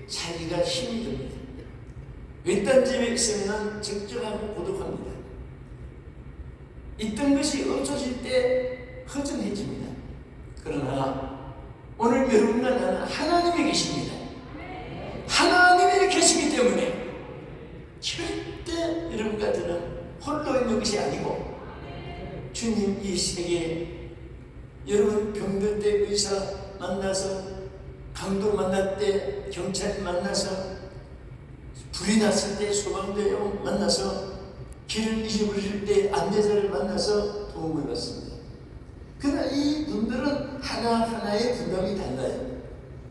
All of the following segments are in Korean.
살기가 힘이 듭니다. 외딴 집에 있으면 적적하고 고독합니다. 있던 것이 없어질 때 허전해집니다. 그러나 오늘 여러분과 나는 하나님이 계십니다. 하나님이 계시기 때문에 절대 여러분과 저는 홀로 있는 것이 아니고, 주님 이 세계에 여러분 병들 때 의사 만나서, 강도 만날 때 경찰 만나서, 불이 났을 때 소방대원 만나서, 길을 잊어버릴 때 안내자를 만나서 도움을 받습니다. 그러나 이 분들은 하나하나의 분명히 달라요.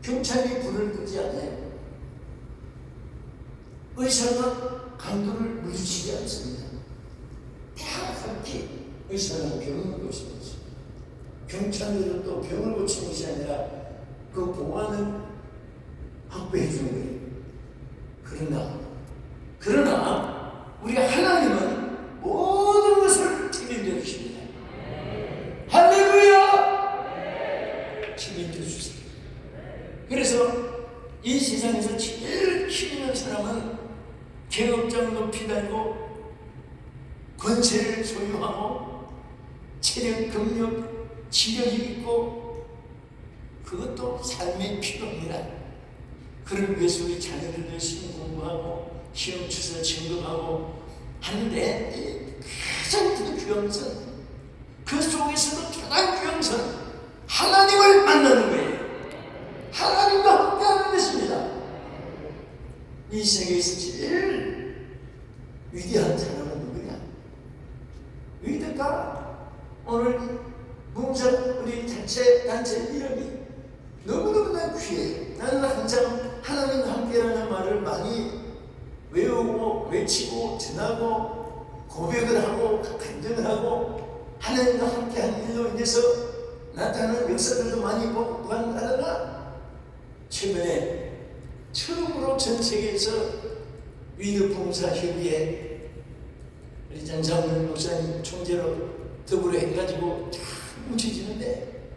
경찰이 불을 끄지 않아요. 의사가 강도를 물리치지 않습니다. 다 함께 의사는 병을 고치는 것입니다. 경찰들은 또 병을 고치는 것이 아니라 그 보안을 확보해 주는 거예요. 그러나 우리 하나님은 모든 것을 책임져 주십니다. 할렐루야! 책임져 주세요. 그래서 이 세상에서 제일 힘 있는 사람은 계급장 높이 달고 권세를 소유하고 체력, 근력, 지력이 있고, 그것도 삶의 필요입니다. 그를 위해서 우리 자녀들 열심히 공부하고 시험 쳐서 진급하고 하는데, 가장 큰 귀영선, 그 속에서도 가장 귀영선, 하나님을 만나는 거예요. 하나님과 함께하는 것입니다. 이 세계에서 제일 위대한 사람은 누구냐? 위대가 오늘 문장 우리 단체 이름이 너무너무나 귀해요. 나는 항상 하나님과 함께라는 말을 많이 외우고 외치고 전하고 고백을 하고 간증을 하고, 하나님과 함께하는 일로 인해서 나타나는 역사들도 많이 보고 하다가, 최근에 처음으로 전 세계에서 위드봉사협의회 우리 장상문 목사님 총재로 더불어 해가지고 다 뭉쳐지는데,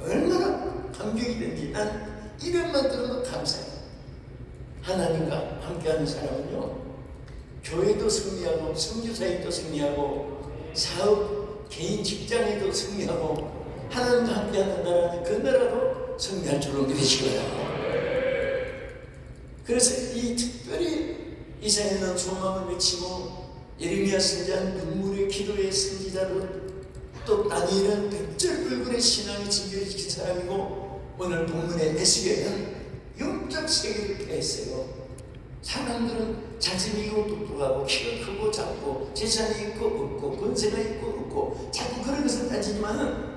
얼마나 감격이 된지 난 이름만 들어도 감사해요. 하나님과 함께하는 사람은요, 교회도 승리하고 선교사에도 승리하고 사업, 개인 직장에도 승리하고, 하나님과 함께하는 나라는 그 나라도 승리할 줄로 믿으시기 바랍니다. 그래서 이 특별히 이사야는 소망을 외치고, 예레미야 선지자는 눈물의 기도의 선지자로, 또 다니엘은 백절불굴의 신앙이 진결시킨 사람이고, 오늘 본문의 에스겔은 영적 세계를 폐했어요. 사람들은 자신이 있고 똑똑하고 키가 크고 작고 재산이 있고 없고 권세가 있고 없고 자꾸 그런 것을 따지지만은,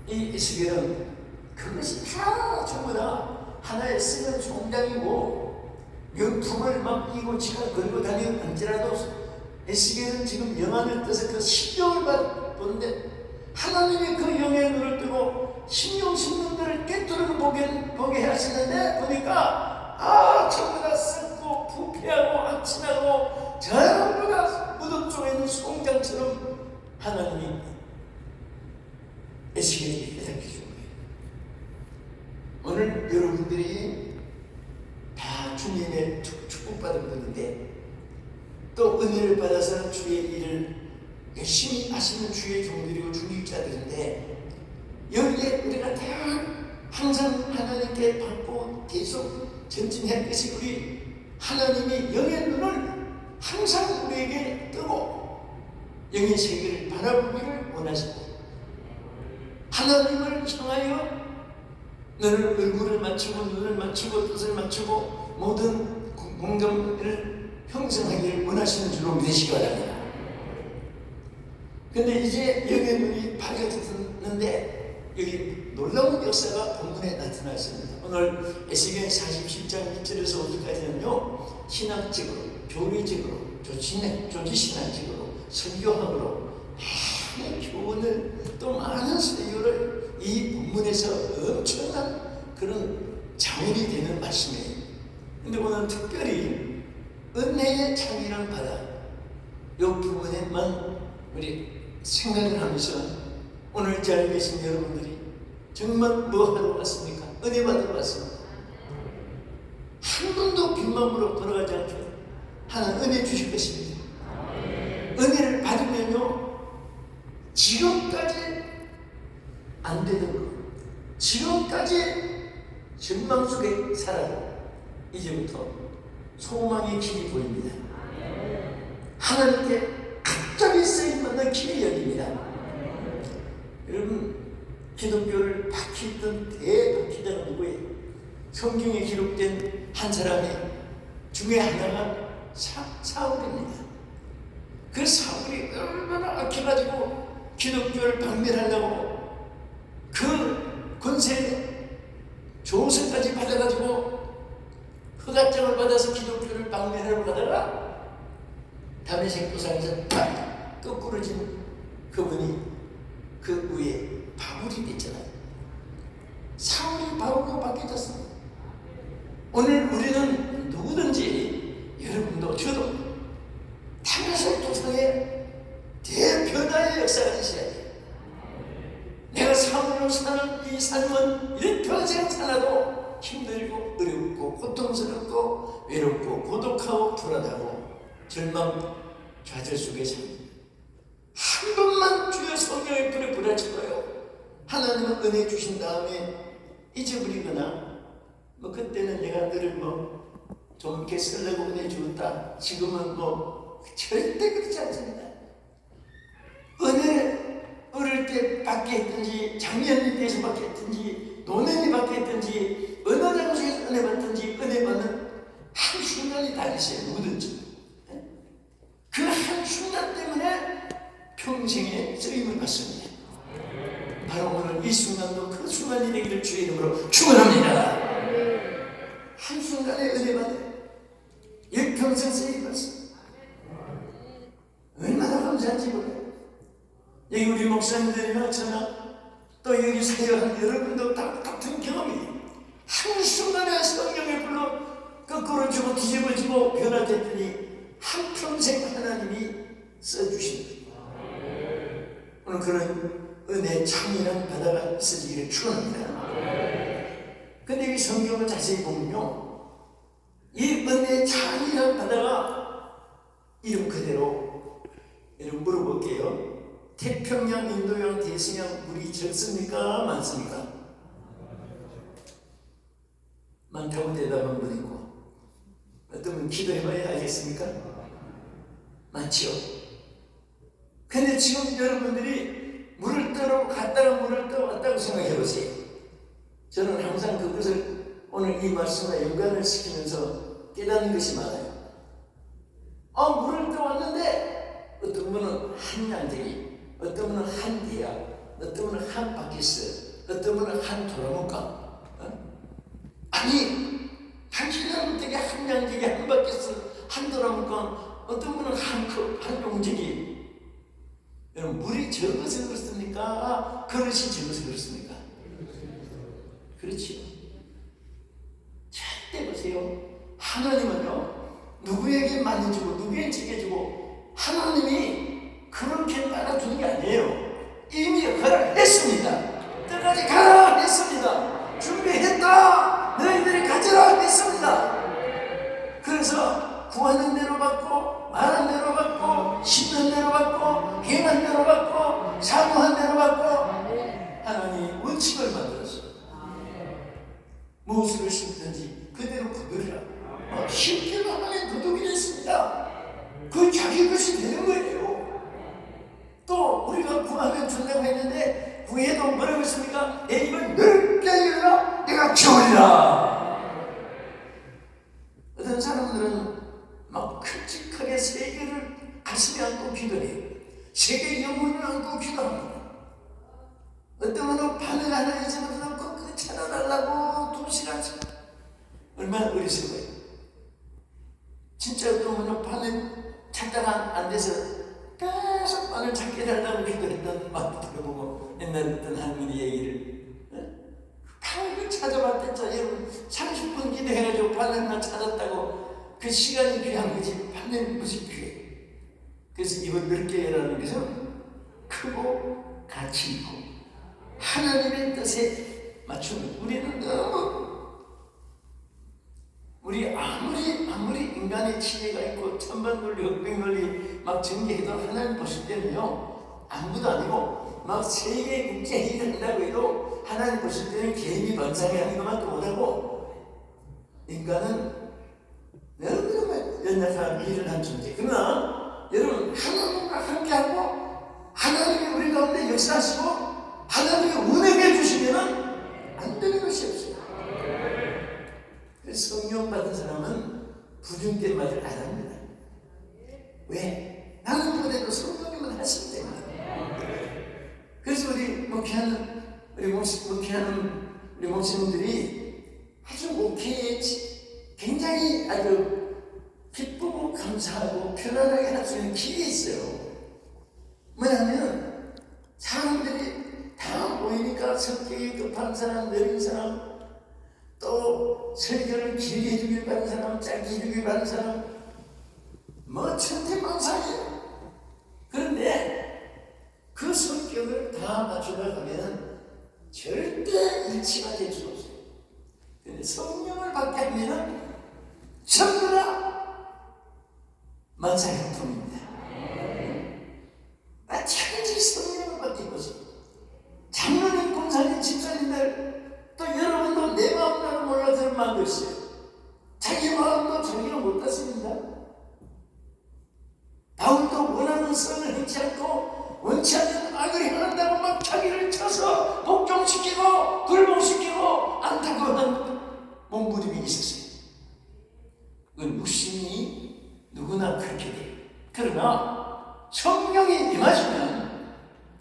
이 에스겔은 그것이 다 전부 다 하나의 쓰는 송장이고 명품을 막 끼고 지가 걸고 다니는 할지라도, 에스겔은 지금 영안을 떠서 그 신령을 보는데, 하나님이 그 영의 눈을 뜨고 신령 신문들을 깨뜨리고 보게 하시는데, 보니까 전부 다 썩고 부패하고 악취나고 전부 다 무덤 쪽에 있는 송장처럼 하나님이 에스겔에게 깨닫게 준 거예요. 오늘 여러분들이 다 주님의 축복받은 분인데, 또 은혜를 받아서 주의 일을 열심히 하시는 주의 종들이고 주일자들인데, 여기에 우리가 다 항상 하나님께 받고 계속 전진할 것이, 우리 하나님이 영의 눈을 항상 우리에게 뜨고 영의 세계를 바라보기를 원하시고, 하나님을 향하여 너를 얼굴을 맞추고 눈을 맞추고 뜻을 맞추고 모든 공감을 형성하기를 원하시는 줄로 믿으시기 바랍니다. 근데 이제 영의 눈이 밝아졌는데, 여기 놀라운 역사가 본문에 나타나 있습니다. 오늘 에스겔 47장 1절에서 5절까지는요, 신학적으로, 교리적으로, 조지신학적으로, 선교학으로 많은 교훈을, 또 많은 설교를 이 본문에서 엄청난 그런 자원이 되는 말씀이에요. 근데 오늘 특별히 은혜의 창이라는 바다, 이 부분에만 우리 생각을 하면서, 오늘 이 자리에 계신 여러분들이 정말 뭐 하러 왔습니까? 은혜 받으러 왔습니다. 빈맘으로 돌아가지 않게 하나님 은혜 주실 것입니다. 은혜를 받으면요, 지금까지 안 되는 거, 지금까지 절망 속에 살아도 이제부터 소망의 길이 보입니다. 하나님께 갑자기 쓰임받는 길이 열립니다. 여러분, 기독교를 바퀴던 대바퀴자가 누구예요? 성경에 기록된 한 사람이 중에 하나가 사울입니다. 그 사울이 얼마나 악해가지고 기독교를 박멸하려고 그 권세 조서까지 받아가지고 허가장을 받아서 기독교를 박멸하려고 하다가 다메섹 도상에서 딱 거꾸러진 그분이 그 위에 바울이 됐잖아요. 사울이 바울로 바뀌어졌습니다. 오늘 우리는 누구든지, 여러분도 저도 다메섹 도상에 대변화의 역사가 있어야 돼요. 내가 사울로 사는 이 삶은 이런 평생 살아도 힘들고 어렵고 고통스럽고 외롭고 고독하고 불안하고 절망 좌절 속에 삽니다. 한 번만 주여 성령의 불에 부딪혀봐요. 하나님은 은혜 주신 다음에 잊어버리거나 그때는 내가 너를 좀 이렇게 쓰려고 은혜 주었다, 지금은 절대 그렇지 않습니다. 은혜 어릴 때 받게 했든지 작년 때에서 받게 했든지 노년이 받게 했든지 어느 장소에서 은혜 받든지 은혜 받는 한순간이 다 있어요. 누구든지 그 한순간 때문에 평생의 쓰임을 받습니다. 바로 오늘 이 순간도 그 순간이 되기를 주의 이름으로 축원합니다. 한순간에 은혜 받아 일평생 쓰임 받습니다. 얼마나 감사한지 몰라요. 여기 우리 목사님들이나 저나 또 여기 사역한 여러분도 다 같은 경험이에요. 한순간에 성령의 불로 거꾸로지고 뒤집어지고 변화됐더니 한평생 하나님이 써주신 거예요. 오늘 그런 은혜 참이란 바다가 있어지기를 축원합니다. 근데 이 성경을 자세히 보면요, 이 은혜 참이란 바다가 이름 그대로, 여러분 물어볼게요. 태평양, 인도양, 대서양 물이 적습니까? 많습니까? 많다고 대답한 분 있고, 어떤 분 기도해봐야 알겠습니까? 많지요. 근데 지금 여러분들이 물을 떠러 갔다가 물을 떠왔다고 생각해 보세요. 저는 항상 그것을 오늘 이 말씀과 연관을 시키면서 깨닫는 것이 많아요. 물을 떠왔는데 어떤 분은 한 양재기, 어떤 분은 한 대야, 어떤 분은 한 바퀴스, 어떤 분은 한 도라묵강. 아니, 당신은 어떻게 한 양재기, 한 바퀴스, 한 도라묵강, 어떤 분은 한 컵, 한 용재기. 여러분, 물이 적어서 그렇습니까? 그릇이 적어서 그렇습니까? 그렇지요. 절대 보세요. 하나님은요, 누구에게 많이 주고 누구에게 적게 주고 하나님이 그렇게 따라주는 게 아니에요. 이미 허락했습니다. 끝까지 가라 했습니다. 준비했다. 너희들이 가져라 했습니다. 그래서 구하는 대로 받고, 말한 대로 받고, 심는 대로 받고, 행한 대로 받고, 사모한 대로 받고, 하나님 원칙을 만들었어요. 무엇을 심든지 그대로 거두리라. 쉽게 하나님 거두게 됐습니다. 그 자기 것이 되는 거예요. 또 우리가 구하면 준다고 했는데 구해도 뭐라고 했습니까? 내 입을 넓게 열라 내가 채우리라. 어떤 사람들은 막 큼직하게 세계를 가슴에 안고 기도해요. 세계 영혼을 안고 기도합니다. 어떤 분은 바늘 하나 잊어버려놓고 그거 찾아달라고 2시간씩. 얼마나 어리석어요. 진짜 어떤 분은 바늘 찾다가 안 돼서 계속 바늘 찾게 해달라고 기도했던 말 들어보고 옛날 어떤 할머니 얘기를 바늘 찾아봤댔죠. 여러분 30분 기도해가지고 바늘 하나 찾았다고 그 시간이 귀한 거지 바늘 무슨 귀해. 그래서 입을 넓게 열라는 것은 크고 가치 있고 하나님의 뜻에 맞추는. 우리는 너무 우리 아무리 아무리 인간의 지혜가 있고 천반논리 흑백논리 막 전개해도 하나님 보실 때는요 아무도 아니고 막 세계 국제회의를 한다고 해도 하나님 보실 때는 개인이 번상이 하는 것만도 못하고 인간은 너무너무 연약한 일을 한 존재. 그러나 여러분 하나님과 함께하고 하나님이 우리 가운데 역사하시고 하나님이 은혜해 주시면 안 되는 것이 없어요. 그래서 성령 받은 사람은 부중된 말을 안 합니다. 왜? 나는 보내도 성령님은 하실 때문에. 그래서 우리 목사님들이 아주 목회에 굉장히 아주 기쁘고 감사하고 편안하게 할 수 있는 길이 있어요. 뭐냐면 사람들이 다 모이니까 성격이 급한 사람, 느린 사람, 또 설교를 길게 해주길 바라는 사람, 짧게 해주길 바라는 사람, 뭐 천태만상이에요. 그런데 그 성격을 다 맞춰나가면 절대 일치가 될 수 없어요. 그런데 성령을 받게 하면 전부 다 만사형통입니다. 마찬가지 성령을 받게 것이 장로님, 공사님, 집사님들 또 여러분도 내 마음대로 몰라 들은 마음도 있어요. 자기 마음도 자기가 못 다스린다. 바울도 원하는 선을 행치 않고 원치 않는 악을 행한다고 막 자기를 쳐서 복종시키고 굴복시키고 안타까운 몸부림이 있었어요. 그 육신이 누구나 그렇게 돼요. 그러나 성령이 임하시면,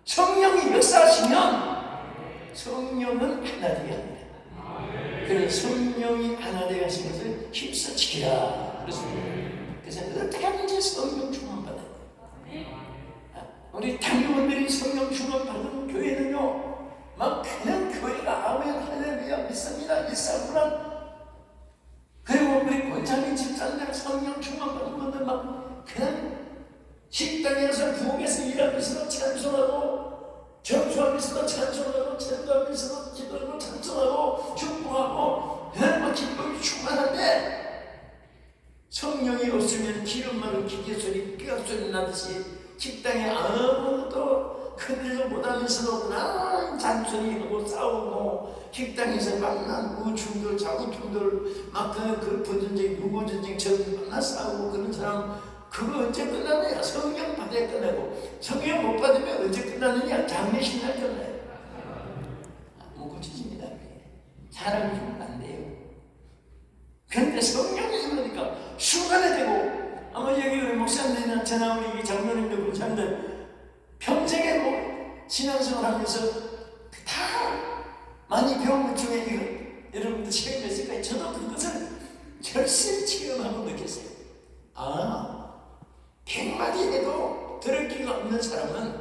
성령이 역사하시면 성령은 하나 되게 합니다. 그래서 성령이 하나 되게 하신 것을 힘써 지키라 그래서 어떻게 하든지 성령 충만 받아야 돼요. 우리 당교원들이 성령 충만 받은 교회는요 막 그냥 교회가 아멘 할렐루야 믿습니다 일사불란. 그리고 우리 권장님 집사님들 성령 충만 받은 분들 막 그냥 식당에서 부엌에서 일하면서도 찬송하고 정수하면서도 찬송하고 전도하면서도 기도하고 찬송하고 축복하고 막 기쁨이 충만한데 성령이 없으면 기름 마른 기계 소리 뼈 소리 나듯이 식당에 아무도 큰일도 못하면서도 그냥 잔소리하고 싸우고 식당에서 만난 우충돌 자우충돌 막 그 전쟁 누구 전쟁처럼 만나 싸우고 그런 사람 그거 언제 끝나느냐? 성령 받아야 끝나고 성령 못 받으면 언제 끝나느냐? 장례식 날 끝나요. 못 고쳐집니다. 사람이 주면 안 돼요. 그런데 성령이 그러니까 순간에 되고 아마 여기 우리 목사님들이나 저나 우리 장로님들 군사님들 평생에 뭐 신앙생활 하면서 다 많이 배운 것 중에 이거 여러분들 체험했을 거예요. 저도 그것을 절실히 체험하고 느꼈어요. 아 100마디 해도 들을 기가 없는 사람은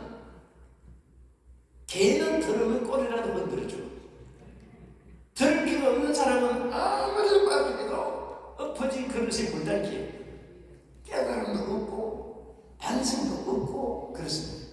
개는 들으면 꼬리라도 건드려줘. 들을 기가 없는 사람은 아무리 말해도 엎어진 그릇에 물담기에 깨달음도 없고 반성도 없고 그렇습니다.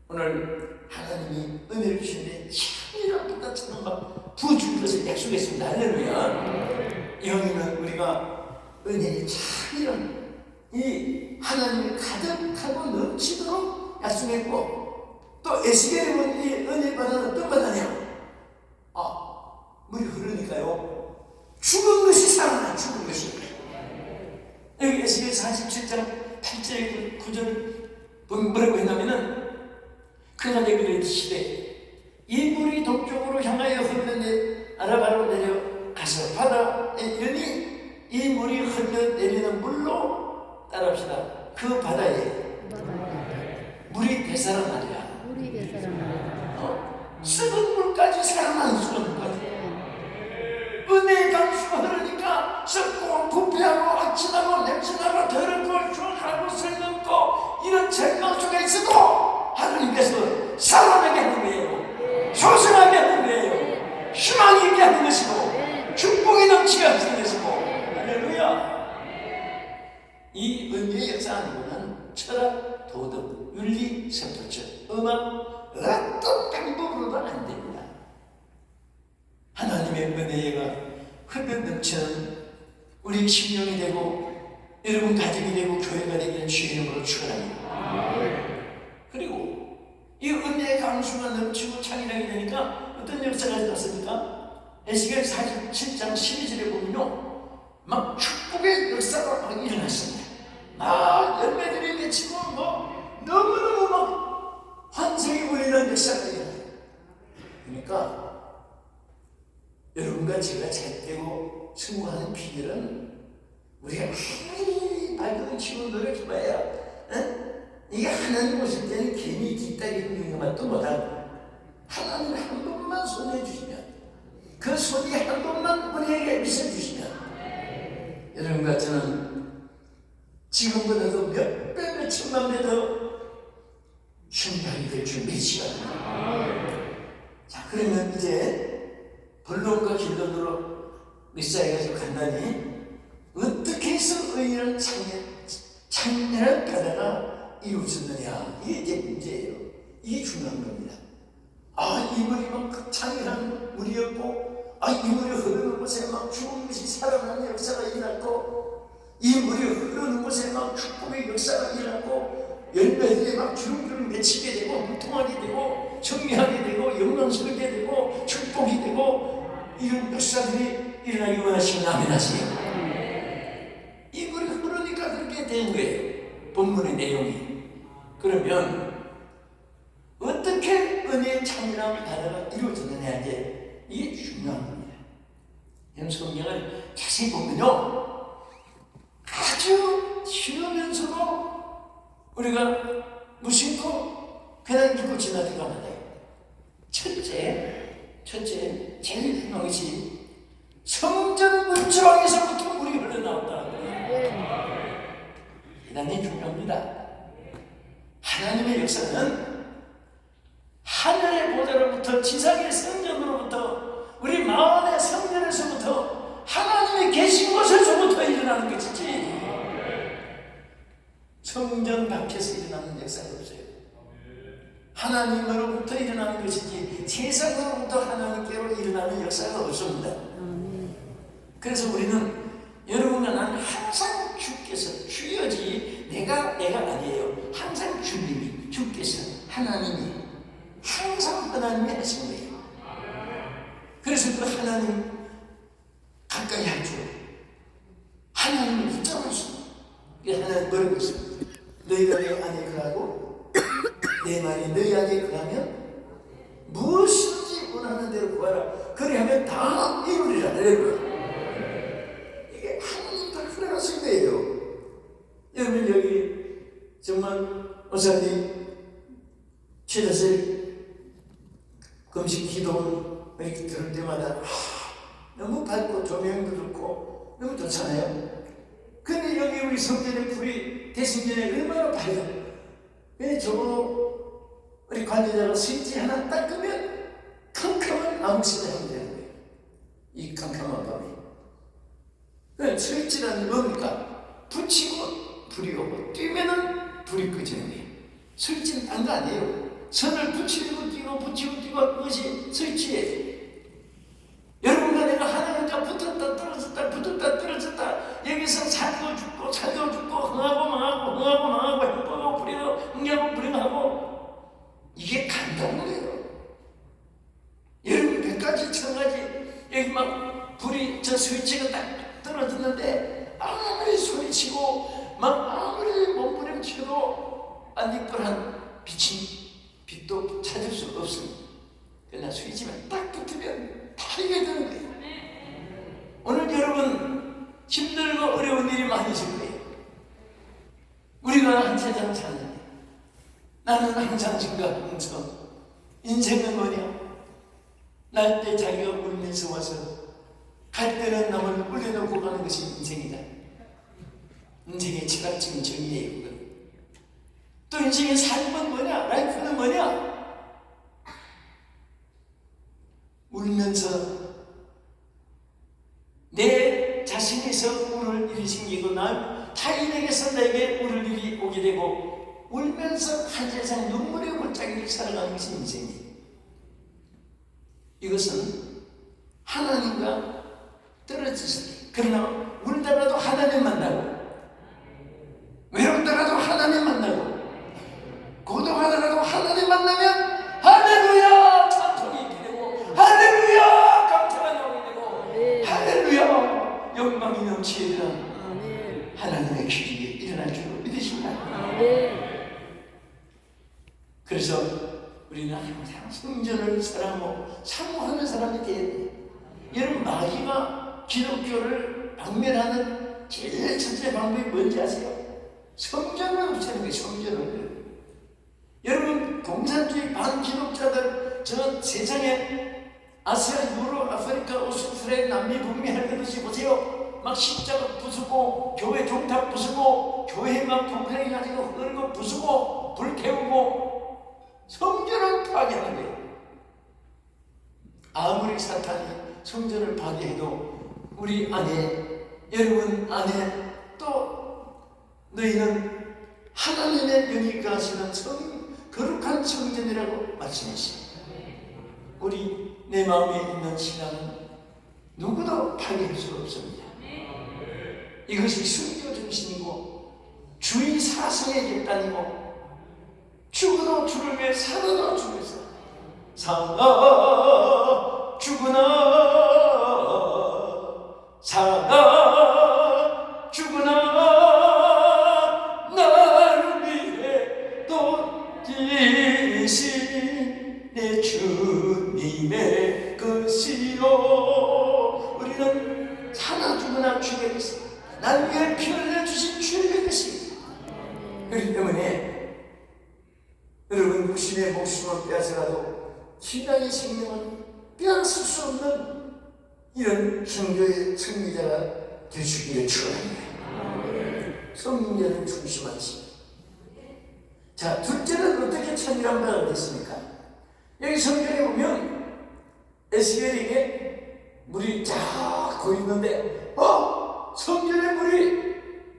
오늘 하나님이 은혜를 주시는데 참이라보다처럼 막 부어줄 것을 약속했습니다. 할렐루야. 이왕이면 우리가 은혜의 참이란 이 하나님이 가득하고 넘치도록 약속했고 또 에스겔에 보면 이 은혜 바다는 어떤 바다냐? 물이 흐르니까요 죽은 것이 살아나. 죽은 것이 여기 에스겔 47장 8절 9절 뭐라고 했냐면은 그가 내게 이르시되 이 물이 동쪽으로 향하여 흐르는 아라바로 내려가서 바다에 이르니 이 물이 흘러내리는 물로 따라합시다. 그 바다에 물이 되살아나리라. 썩은 물까지 살아나는 썩은 물까지 은혜의 강수가 흐르니까 썩고 부패하고 악취나고 냄새나고 더럽고 추하고 슬림고 이런 절망 속에 있어도 하나님께서 살아나게 하는 거예요. 소생하게 하는 거예요. 희망이 있게 하는 것이고 축복이 넘치게 하는 것이고 할렐루야. 이 은혜의 역사 아니고는 철학, 도덕, 윤리, 선포처, 음악 어떤 방법으로도 안 됩니다. 하나님의 은혜가 흘러 넘치는 우리 심령이 되고 여러분 가족이 되고 교회가 되기를 주의 이름으로 축원합니다. 그리고 이 은혜의 강수가 넘치고 찬양하게 되니까 어떤 역사가 일어났습니까? 에스겔 47장 12절에 보면요, 막 축복의 역사가 막 일어났습니다. 막 열매들이 맺히고 너무너무 막 환상이 보이는 역사가 일어나요. 그러니까 여러분과 제가 잘되고 성공하는 비결은 우리가 아무리 밝은 치고 노력해봐야 이게 하나님 오실 때는 괜히 뒷다리 흔드는 것만도 못하고 하나님 한 번만 손해 주시면, 그 손이 한 번만 우리에게 미쳐주시면 여러분과 저는 지금보다도 몇 배, 몇 천만 배 더 신비하게 될 줄 믿으시거든요. 자, 그러면 이제 본론과 결론으로 믹스해가지고 간단히 어떻게 해서 의인은 창렬한 바다가 이루어졌느냐, 이게 이제 문제예요. 이게 중요한 겁니다. 이 물이 막 창렬한 물이었고, 이 물이 흐르는 곳에 막 죽은 것이 살아나는 역사가 일어났고, 이 물이 흐르는 곳에 막 축복의 역사가 일어났고, 열매들이 막 주름주름 맺히게 되고, 무통하게 되고, 정리하게 되고, 영광스럽게 되고, 축복이 되고, 이런 역사들이 일어나기 원하시면 아멘 하세요. 이 물이 흐르니까 그렇게 된 거예요, 본문의 내용이. 그러면 어떻게 은혜의 창렬한 바다가 이루어졌느냐, 이게 중요한 겁니다. 성경을 자세히 보면요, 아주 쉬우면서도 우리가 무심코 그냥 읽고 지나들어가면 돼요. 첫째, 제일 중요한 것이 성전 문지방에서부터 물이 흘러나온다. 대단히 중요합니다. 하나님의 역사는 하늘의 보좌로부터 지상의 성전으로부터 우리 마음의 성전에서부터 하나님이 계신 곳에서부터 일어나는 것이지 성전 밖에서 일어나는 역사가 없어요. 하나님으로부터 일어나는 것이지 세상으로부터 하나님께로 일어나는 역사가 없습니다. 그래서 우리는 여러분과 나는 항상 주께서, 주여지 내가 아니에요. 항상 주님이, 주께서, 하나님이 항상 하나님이 하신 거예요. 그래서 그 하나님 가까이 할 줄, 하나님을 붙잡을 수, 하나님 뭐라고 했습니까? 너희가 내 안에 거하고 내 말이 너희 안에 거하면 무엇이든지 원하는 대로 구하라. 그리하면 다 이루리라. 이게 하나님도 흘러가신 거예요. 여러분, 여기 정말 목사님 최저실 금식 기도 이렇게 들을 때마다 너무 밝고 조명도 좋고 너무 좋잖아요. 근데 여기 우리 성전의 불이 대승전에 얼마나 밝아요. 근데 저거 우리 관리자가 스위치 하나 딱 끄면 캄캄한 암시대 하면 되는 거예요. 이 캄캄한 밤에. 그 스위치란 뭡니까? 붙이고 불이 오고 뛰면은 불이 꺼지는 거예요. 스위치는 딴 거 아니에요. 선을 붙이고 뛰고 붙이고 뛰고 그것이 스위치예요. 여러분과 내가 하나님과 붙었다 떨어졌다 붙었다 떨어졌다, 여기서 살고 죽고 살고 죽고 흥하고 망하고 흥하고 망하고 행복하고 불행하고 흥하고 불행하고, 이게 간단한 거예요. 여러분 100가지 1000가지 여기 막 불이 저 스위치가 딱 떨어졌는데 아무리 소리치고 막 아무리 몸부림치고 안익불한 빛도 찾을 수 없습니다. 그러나 스위치만 딱 붙으면 다 이게 되는 거예요. 오늘 여러분 힘들고 어려운 일이 많이 있을 거예요. 우리가 한 세상 사는데 나는 항상 생각하면서 인생은 뭐냐? 날 때 자기가 울면서 와서 갈 때는 남을 울려놓고 가는 것이 인생이다. 인생의 철학적인 정의예요. 그건. 또 인생의 삶은 뭐냐? 라이프는 뭐냐? 울면서 내 자신에서 울을 일이 생기고 난 타인에게서 내게 울을 일이 오게 되고 울면서 한 세상 눈물의 골짜기를 살아가는 것이 인생이에요. 이것은 하나님과 떨어졌을 때 그러나 울더라도 하나님 만나고, 외롭더라도 하나님 만나고, 고독하더라도 하나님 만나면 할렐루야 찬송이 있게 되고, 할렐루야 감사가 나오게 되고, 할렐루야 영광이 넘치게 되는 하나님의 기적이 일어날 줄 믿으십니다. 그래서 우리는 항상 성전을 사랑하고 사모하는 사람이 되어야 돼요. 여러분, 마귀가 기독교를 박멸하는 제일 첫째 방법이 뭔지 아세요? 성전을 없애는 거예요. 성전을. 여러분, 공산주의 반기독자들 저 세상에 아시아, 유럽, 아프리카, 오스트레일리아, 남미, 북미 할 것 없이 보세요. 막 십자가 부수고 교회 종탑 부수고 교회 막 동생이 가지고 흐르고 부수고 불 태우고 성전을 파괴하는 거예요. 아무리 사탄이 성전을 파괴해도 우리 안에, 여러분 안에 또 너희는 하나님의 영이 거하시는 거룩한 성전이라고 말씀하십니다. 우리 내 마음에 있는 신앙은 누구도 파괴할 수가 없습니다. 이것이 순교 정신이고 주의 사상의 결단이고, 죽어도 주를 위해 살아도 주를 위해서 살아 죽으나 살아 죽으나 나를 위해 또 뛰신 내 주님의 것이요. 우리는 살아 죽으나 주의 것이, 날 위해 피 흘려주신 주의 것이. 그렇기 때문에 여러분, 육신의 목숨을 빼앗아가도 신앙의 생명은 빼앗을 수 없는 이런 성교의 승리자가 되시기를 축원합니다. 성령을 중심하시. 자, 둘째는 어떻게 참여한 바가 됐습니까? 여기 성경에 보면 에스겔에게 물이 쫙 고이는데 성전의 물이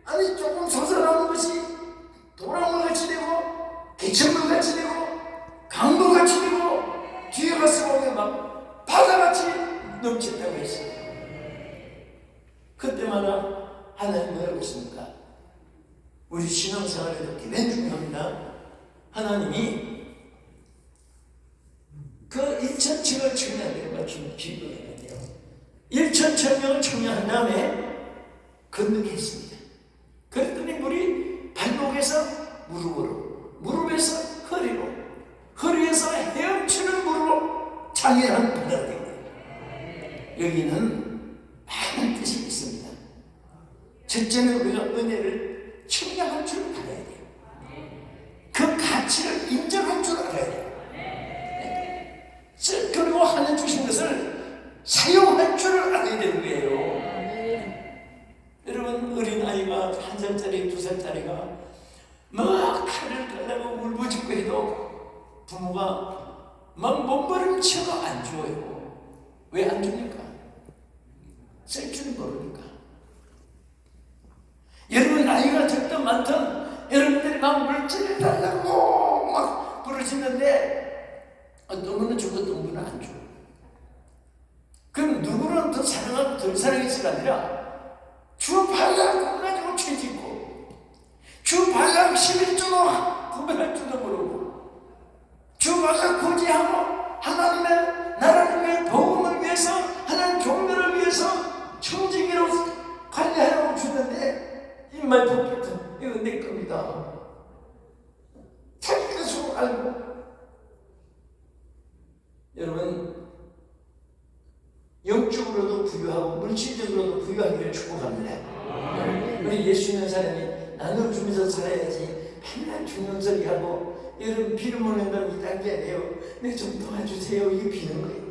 아니 조금 솟아나는 것이 도랑물같이 되고 개천물같이 되고 강물같이 되고 뒤에 가서 보면 막 바다같이 넘친다고 했어요. 그때마다 하나님 뭐라고 했습니까? 우리 신앙생활에도 굉장히 중요합니다. 하나님이 그 1,000층을 청량하게 기도했는데요. 1,000층을 청량한 다음에 건너겠습니다. 그랬더니 물이 발목에서 무릎으로, 무릎에서 허리로, 허리에서 헤엄치는 무릎으로 장애한 바다가 됩니다. 여기는 많은 뜻이 있습니다. 첫째는 우리가 은혜를 청량할 줄 알아야 돼요. 그 가치를 인정할 줄 알아야 돼요. 그리고 하나님 주신 것을 사용할 줄 알아야 되는 거예요. 여러분, 어린아이가 1살짜리, 2살짜리가 막 칼을 갈라고 울부짖고 해도 부모가 막 몸부림쳐도 안 줘요. 왜 안 줍니까? 쓸 줄 모르니까. 여러분, 나이가 적든 많든 여러분들이 막 물질을 달라고 막 부르시는데 어떤 분은 주고 어떤 분은 안 줘. 그럼 누구는 더 사랑하고 덜 사랑했을 아니라 주 발락 가지고 죄짓고, 주 발락 11조로 구별할 줄도 모르고, 주 발락 고지하고 하나님의 나라를 위해, 복음을 위해서, 하나님 종교를 위해서 청지기로 관리하라고 주는데 입만 덮고 이거 내 겁니다. 자기 것으로 알고. 여러분, 영적으로도 부유하고 물질적으로도 부유하기를 축복합니다. 우리 예수 믿는 사람이 나눠주면서 살아야지 맨날 죽는 소리 하고, 여러분 비를 먹는 건 2단계예요. 네, 좀 도와주세요. 이게 비는 거예요.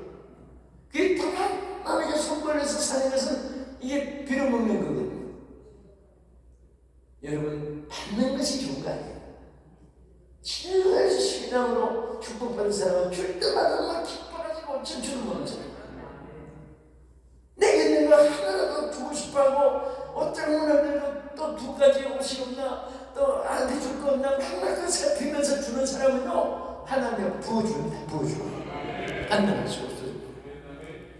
그게 다만 남에게 손 벌려서 사는 것은 이게 비를 먹는 거거든요. 여러분, 받는 것이 좋은 거 아니에요. 진짜 신앙으로 축복받은 사람은 줄 때마다 막 기뻐가지고 춤추는 거는 내게 있는 거 하나라도 주고 싶어하고, 어떤 문화들도 또 2가지 옷이 없나, 또 나한테 줄 거 없나, 항상 그 살피면서 주는 사람은요, 하나님 부어줍니다. 부어주고 안 나갈 수 없어요.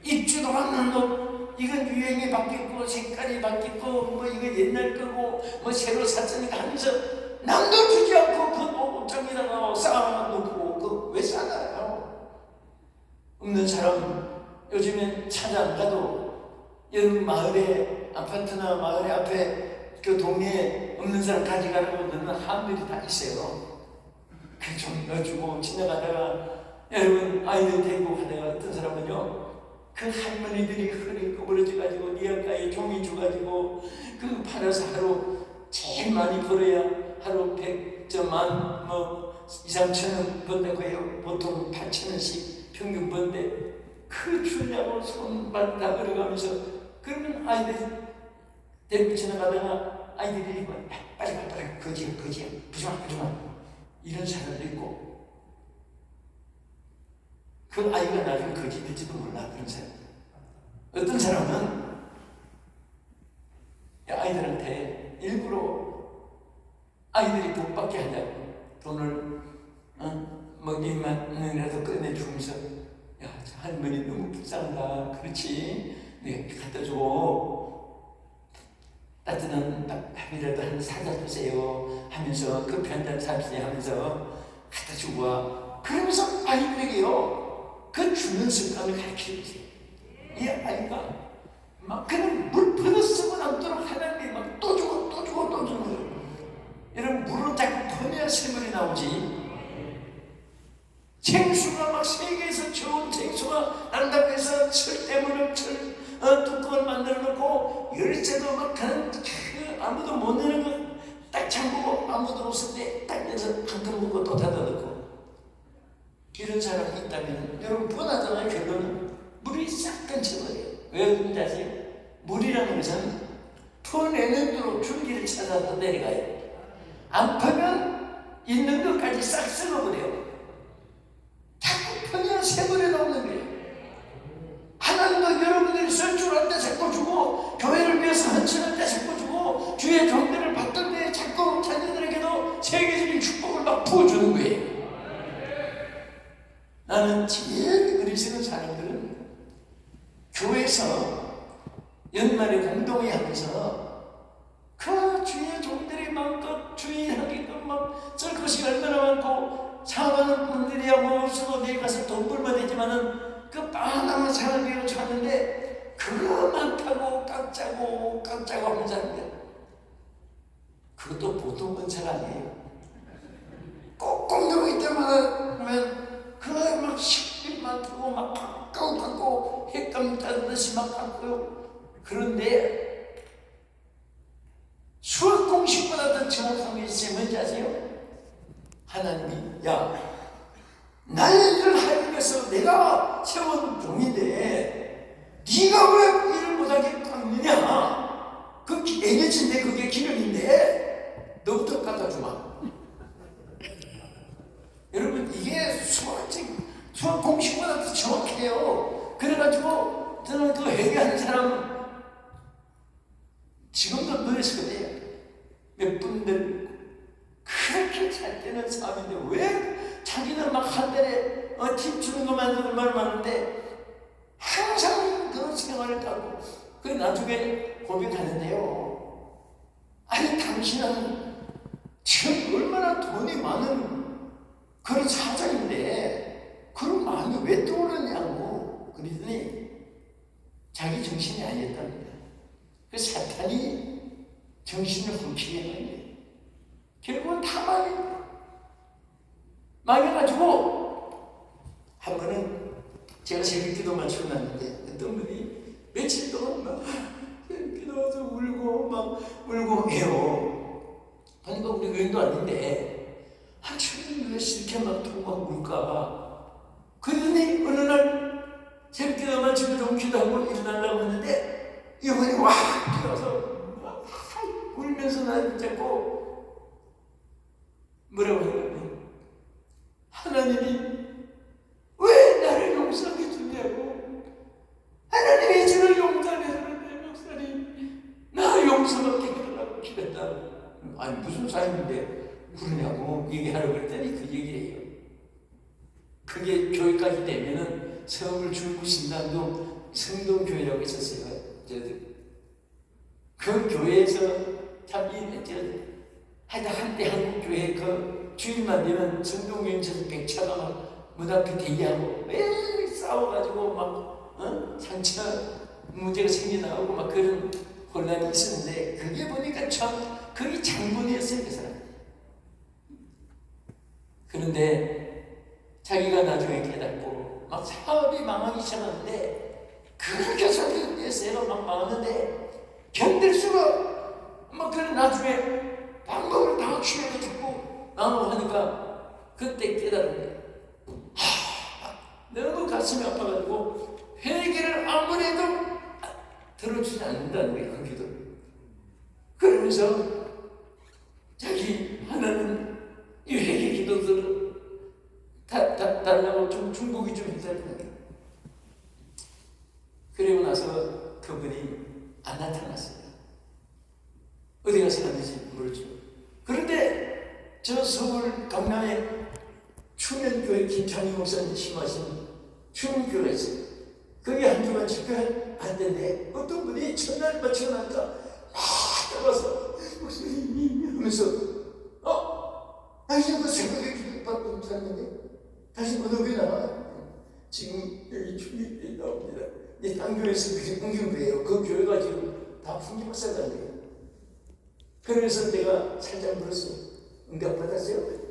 입지도 않는 옷, 이건 유행이 바뀌고 색깔이 바뀌고 뭐 이거 옛날 거고 뭐 새로 샀으니까 하면서 남도 주지 않고 그 옷장에다가 쌓아놓고 그 왜 쌓아요? 없는 사람 요즘엔 찾아 안 가도 여러분 마을에 아파트나 마을에 앞에 그 동네에 없는 사람 가져가라고 넣는 한들이 다 있어요. 그 좀 넣어주고 지나가다가 여러분 아이들 데리고 가다가 어떤 사람은요 그 할머니들이 허리 구부러져가지고 니아가에 종이 줘가지고 그 팔아서 하루 제일 많이 벌어야 하루 100만 뭐 2, 3천 원 번다고 해요. 보통 8,000원씩 평균 번데 그 주냐고 손발 다 걸어가면서 그러면 아이들 데리고 지나가다가 아이들이 빨리 거지야 부지마 이런 사람도 있고 그 아이가 나중에 거지 될지도 몰라. 그런 사람. 어떤 사람은 아이들한테 일부러 아이들이 돈 받게 하려고 돈을 뭐 2만 원이라도 꺼내주면서 야, 저 할머니 너무 불쌍하다. 그렇지? 네, 갖다 주고 따뜻한 밥이라도 한 사다 주세요 하면서 커피 한 잔 사주세요 하면서 갖다 주고 와. 그러면서 아이들에게요 그 주는 습관을 가르치지. 이 아이가 막 그냥 물 퍼서 쓰고 남도록 하는데 막 또 주고 이런 물은 자꾸 퍼내야 샘물이 나오지. 생수가 막 세계에서 좋은 생수가 난다고 해서 철대문을 뚜껑을 만들어 놓고 열쇠도 막 그냥 아무도 못 내는 거 딱 잠그고 아무도 없을 때 딱 내서 한 그릇 먹고 또 닫아 놓고 이런 사람이 있다면 여러분 뻔하잖아요. 결론은 물이 싹 끊쳐버려요. 왜 그런지 아세요? 물이라는 것은 퍼내는 대로 줄기를 찾아서 내려가요. 안 퍼면 있는 것까지 싹 썩어버려요. 자꾸 퍼내야 새물에 나오는 거예요. 하나님도 여러분들이 쓸 줄 알 때 자꾸 주고 교회를 위해서 헌신할 때 자꾸 주고 주의 종들을 받던 때 자꾸 자녀들에게도 세계적인 축복을 막 부어주는 거예요. 나는 제일 그리스도 사람들은 교회에서 연말에 공동회 하면서 그 주의 종들이 마음껏 주의하기끔 막 쓸 것이 얼마나 많고 사업하는 분들이야 뭐 없어도 내일 가서 돈 벌면 되지만은 그 바나나 사람들이 줬는데 그거 많다고 깎자고 하는 사람들 그것도 보통 은사가 아니에요. 꼭 공동회 때마다 보면 그거 막 식비만 두고 막 깎고 햇감 따듯이 막 깎고요. 그런데 수학 공식보다 더 정확한 게 있어요. 뭔지 아세요? 하나님이 야 나의 일을 하기 위해서 내가 세운 종인데 네가 왜 일을 못하게 깎느냐? 그 에너지인데 그게 기름인데 너부터 깎아주마. 여러분 이게 수학 공식보다 더 정확해요. 그래가지고 저는 그 회개하는 사람 지금도 노래스거든요. 몇 분들 그렇게 잘 되는 사람인데 왜 자기는 막 한 달에 팁 주는 것만 얼마나 많은데 항상 그런 생활을 갖고 그 나중에 고백하는데요. 아니 당신은 지금 얼마나 돈이 많은 그런 사장인데 그런 마음이 왜 떠오르냐고 그러더니 자기 정신이 아니었답니다. 그 사탄이 정신을 훔치게 한 거예요. 결국은 다 망해가지고 한 번은 제가 새벽기도 마치고 났는데 어떤 분이 며칠 동안 막 새벽기도와서 울고 해요. 그러니까 우리 교인도 아닌데 주님 왜 이렇게 막 통곡하고 울까? 그러더니 어느 날 새벽기도 마치고 좀 기도하고 일어나려고 했는데 이분이 와 뛰어서 막 울면서 나를 붙잡고 뭐라고 하냐면 하나님이 왜 나를 용서해 주냐고. 하나님이 저를 용서해주는데 목사님 나 용서받게 해달라고 기도했다. 아니 무슨 사람인데 그러냐고 얘기하라고 그랬더니 그 얘기예요. 그게 교회까지 되면은 성을 줄구신당동 성동교회라고 있었어요. 그 교회에서 참 하여튼 한때 한국 교회 그 주일만 되면 성동경에서 백차가 막 문 앞에 대기하고 매일 싸워가지고 막 상처 문제가 생겨나고 막 그런 혼란이 있었는데, 그게 보니까 참 그게 장본이었어요, 그 사람. 그런데 자기가 나중에 깨닫고 막 사업이 망하기 시작하는데, 그 교사들에서 막 망하는데 견딜 수가 막 그런 나중에 방법을 다 취해서 죽고 나오고 하니까 그때 깨달은 거예요. 너무 가슴이 아파가지고 회개를 아무래도 들어주지 않는다는 거예요, 그 기도. 그러면서 자기 하나님 이 회개 기도들을 달라고 좀 중복이 좀 해달라는 거예요. 그리고 나서 그분이 안 나타났어요. 어디 가서 갔는지 모르죠. 그런데 저 서울 강남에 추면교회 김창희 목사님 심하신 추면교회가 있어요. 거기 한 주간 집회할 때인데 어떤 분이 첫날 마치고 나니까 막 따라와서 목사님 하면서 당신 그 새벽에 기도받고 살았는데 당신 어느 교회 나와? 지금 여기 추미교회 나옵니다. 딴 교회에서 흥경교회예요. 그 교회가 지금 다 풍기박살났네요. 그래서 내가 살짝 물었어요. 응답받았어요?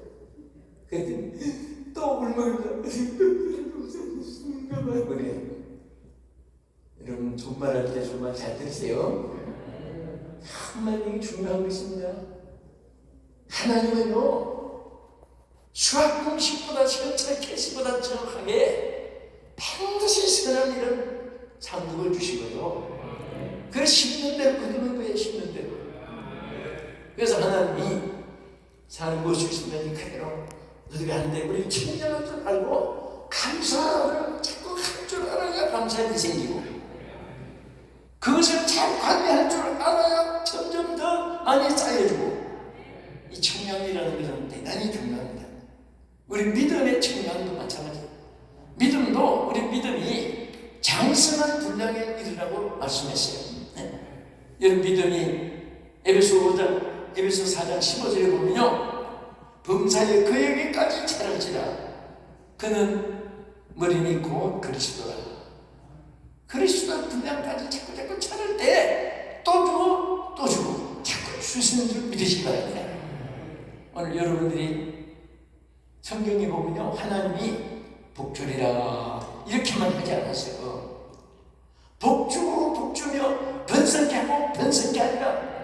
그랬더니 또 울면서 그래. 여러분 존말할 때 정말 잘 들으세요. 정말 이게 중요한 것입니다. 하나님은요 수학 공식보다 현찰 캐시보다 정확하게 반드시 선한 일은 상급을 주시고요. 그래서 10년 대로 거두는 거예요. 10년 대로. 그래서 하나님이 사는 곳이 있으면 그대로 너희가 하는데 우리 청량할 줄 알고 감사를 자꾸 할 줄 알아야 감사함이 생기고, 그것을 잘 관리할 줄 알아야 점점 더 많이 쌓여주고, 이 청량이라는 것은 대단히 중요합니다. 우리 믿음의 청량도 마찬가지예요. 믿음도 우리 믿음이 장성한 분량의 일이라고 말씀했어요. 네? 여러분 믿음이 에베소 4장 15절에 보면요, 범사의 그에게까지 차를지라 그는 머리니 곧 그리스도라. 그리스도 분량까지 자꾸 차를 때 또 주고 또 주고 자꾸 주시는 줄 믿으시기 바랍니다. 오늘 여러분들이 성경에 보면요, 하나님이 복주리라 이렇게만 하지 않았어요. 복주고 복주며 번성케 하고 번성케 하리라.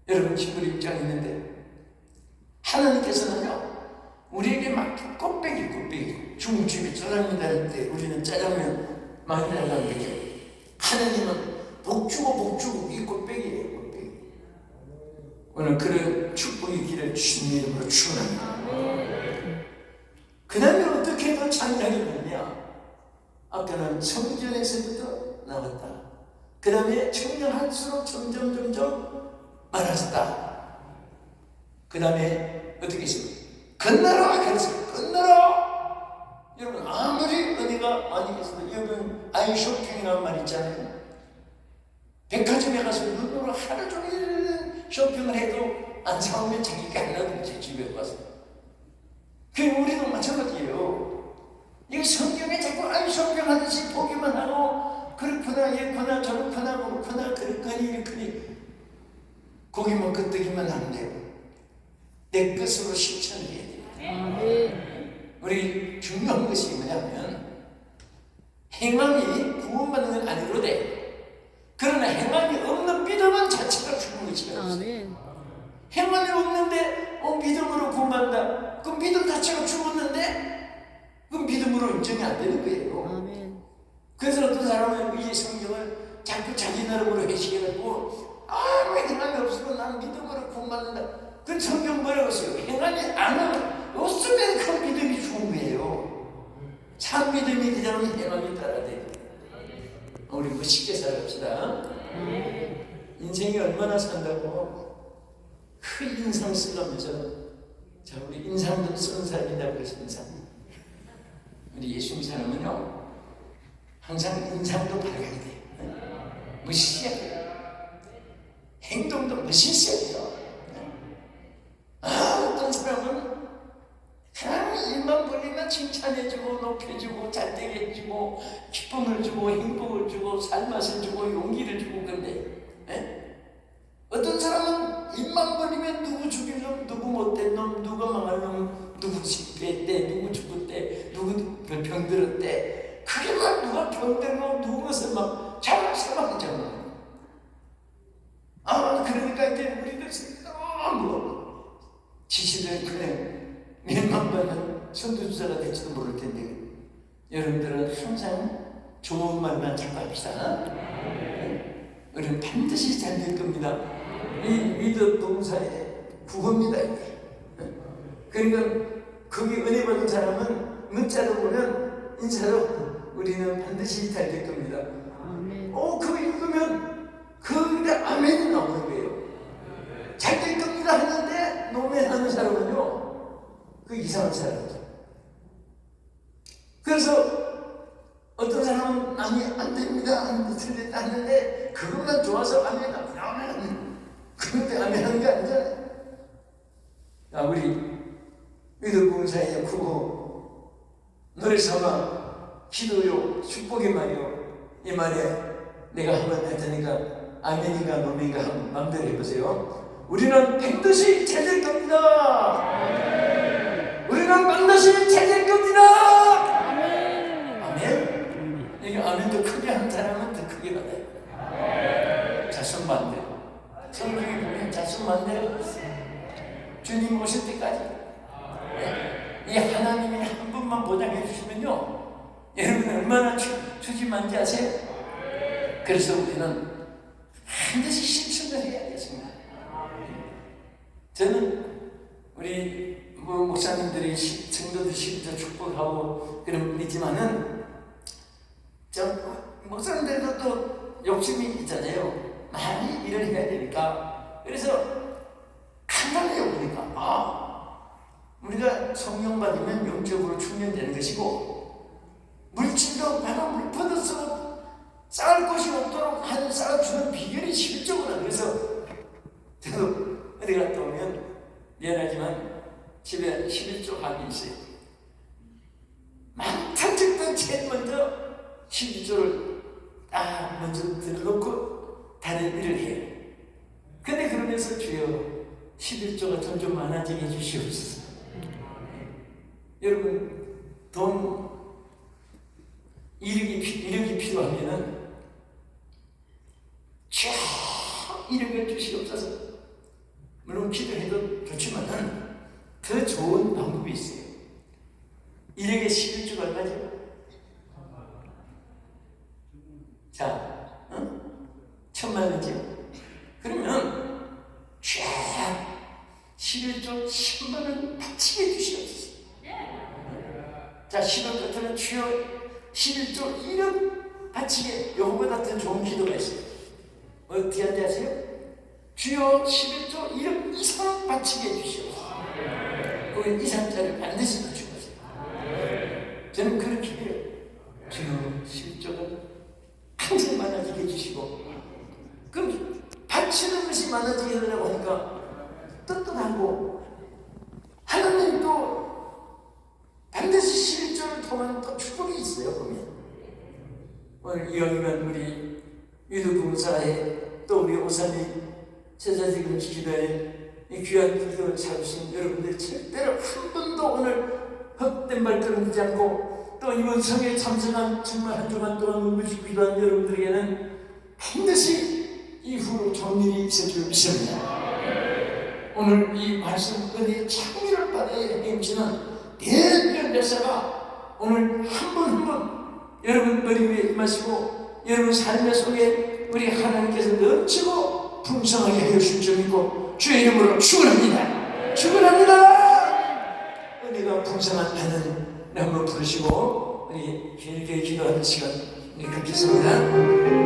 여러분 히브리 6장 있는데 하나님께서는요 우리에게 막 꽃배기 중국집에 짜장면 다닐 때 우리는 짜장면 많이 달라는 거죠. 하나님은 복주고 이 꽃배기예요. 꽃배기. 오늘 그런 축복의 길을 주님의 이름으로 축원합니다. 그 다음에 어떻게 더 찬양이 되느냐, 아까는 성전에서부터 나왔다. 그 다음에 청량할수록 점점 많아졌다. 그 다음에 어떻게 했습니까? 건너라. 그래서 건너라. 여러분 아무리 은혜가 많이 계셔도 여러분 아이쇼핑이라는 말 있잖아요. 백화점에 가서 눈으로 하루 종일 쇼핑을 해도 안 사오면 자기가 하나도 없지. 집에 가서. 그 우리도 마찬가지예요. 이 성경에 자꾸 아이쇼핑 하듯이 보기만 하고 그렇구나 예구나 저렇구나 그렇구나 그렇거니 이렇거니 거기만 끄떡이만 하면 돼요. 내 것으로 실천을 해야 돼요. 우리 중요한 것이 뭐냐면 행함이 구원받는 건 아니로 돼. 그러나 행함이 없는 믿음은 자체가 죽은 것이다. 행함이 없는데 믿음으로 구원받는다. 그 믿음 자체가 죽었는데 그 믿음으로 인정이 안 되는 거예요. 그래서 어떤 사람은 이 성경을 자꾸 자기 나름으로 해석해가지고 아무 행함이 없으면 나는 믿음으로 구원받는다. 그 성경 뭐라고 했어요? 행함이 없으면 그 믿음이 죽은 거예요. 참 믿음이 되자면 행함이 따라야 돼요. 우리 멋있게 살갑시다. 인생이 얼마나 산다고 그 인상 쓰면서 자 우리 인상도 쓰는 사람이라고 해서 인상. 우리 예수 믿는 사람은요 항상 인상도 밝아야 돼요. 무시시하게 행동도 무시시하게요. 어떤 사람은 그냥 일만 벌리면 칭찬해주고 높여주고 잘되게 해주고 기쁨을 주고 행복을 주고 살맛을 주고 용기를 주고. 근데 어떤 사람은 입만 벌리면 누구 죽일 놈, 누구 못된 놈, 누가 망할 놈, 누구 집배했대, 누구 죽었대, 누구 병들었대. 그게 막 누가 병들고 누구 것을 막 잘생각하잖아. 그러니까 이제 우리들 너무 지시들 그냥 멸망받는 선두주자가 될지도 모를 텐데, 여러분들은 항상 좋은 말만 자꾸 합시다. 우리는 반드시 잘 될 겁니다. 이 믿음 동사의 구호입니다. 그러니까 거기 은혜 받은 사람은 문자로 보면 인사로 우리는 반드시 잘 될 겁니다. 그거 읽으면 그게 아멘이 나오는 거예요. 잘 될 겁니다 하는데 노멘하는 사람은요, 그 이상한 사람이죠. 그래서 어떤 사람은 아니 안 됩니다, 안 틀렸다 하는데 그것만 좋아서 아멘 하면 그런데 아멘 하는 게 아니잖아요. 우리 믿음봉사의 구호 노래 삼아 기도요 축복의 말이요, 이 말에 내가 한번 할 테니까 아멘인가 노멘인가 한번 마음대로 해보세요. 우리는 반드시 잘 될 겁니다. 우리는 반드시 잘 될 겁니다. 아멘. 이게 아멘도 크게 한 사람은 더 크게 받아요. 자손만대로 성경에 보면 자손만대로 주님 오실 때까지 이 하나님이 한 분만 보장해 주시면요, 여러분 얼마나 주지만지 아세요? 그래서 우리는 반드시 실천을 해야 되겠습니다. 저는 우리 목사님들이 성도들 시부터 축복하고 그런 믿지만은 목사님들도 또 욕심이 있잖아요. 많이 일을 해야 되니까. 그래서 간단해요. 보니까 우리가 성령 받으면 영적으로 충전되는 것이고, 물질도 바로 물 퍼져서 쌓을 곳이 없도록 쌓아주는 비결이 실적으로. 그래서 저도 어디 갔다 오면 미안하지만 집에 11조 합이 있어요. 많다 적던 제일 먼저 11조를 딱 먼저 들어놓고 다른 일을 해요. 근데 그러면서 주여 11조가 점점 많아지게 해주시옵소서. 여러분 돈 1억이 필요하면은 쫙 1억을 주시옵소서. 물론 기도해도 좋지만은 더 좋은 방법이 있어요. 1억에 11조가 얼마죠? 자, 1,000,000원이죠? 그러면 쫙 11조 10만원 바치게 주시옵소서. 자, 10원 같으면 주여 11조 1억 바치게. 요거보다 더 좋은 기도가 있어요. 어떻게 하는지 아세요? 주여 11조 1억 이상 바치게 해주시옵소서. 거기 2,3자를 반드시 바치고세요. 저는 그렇게 해요. 주여 11조가 항상 많아지게 해주시고, 그럼 바치는 것이 많아지게 하려고 하니까 떳떳하고, 하나님도 반드시 11조를 통한 또 축복이 있어요. 보면 오늘 이왕이면 우리 유두봉사에 또 우리 오산리 제자지금 기도에 이 귀한 기도를 잡으신 여러분들 절대로 한 번도 오늘 헛된 발걸음 하지 않고, 또 이번 성회에 참석한 정말 한 주간 동안 울부짖고 기도한 여러분들에게는 반드시 이후로 좋은 일이 있을 줄 믿습니다. 오늘 이 말씀 은혜의 창의를 받아야 행치는 대변 역사가 오늘 한 번 한 번 여러분 머리 위에 임하시고 여러분 삶의 속에 우리 하나님께서 넘치고 풍성하게 하여 주실 줄 믿고 주의 이름으로 축원합니다. 축원합니다. 은혜가 풍성한 하나님 한번 부르시고 우리 길게 기도하는 시간 갖겠습니다.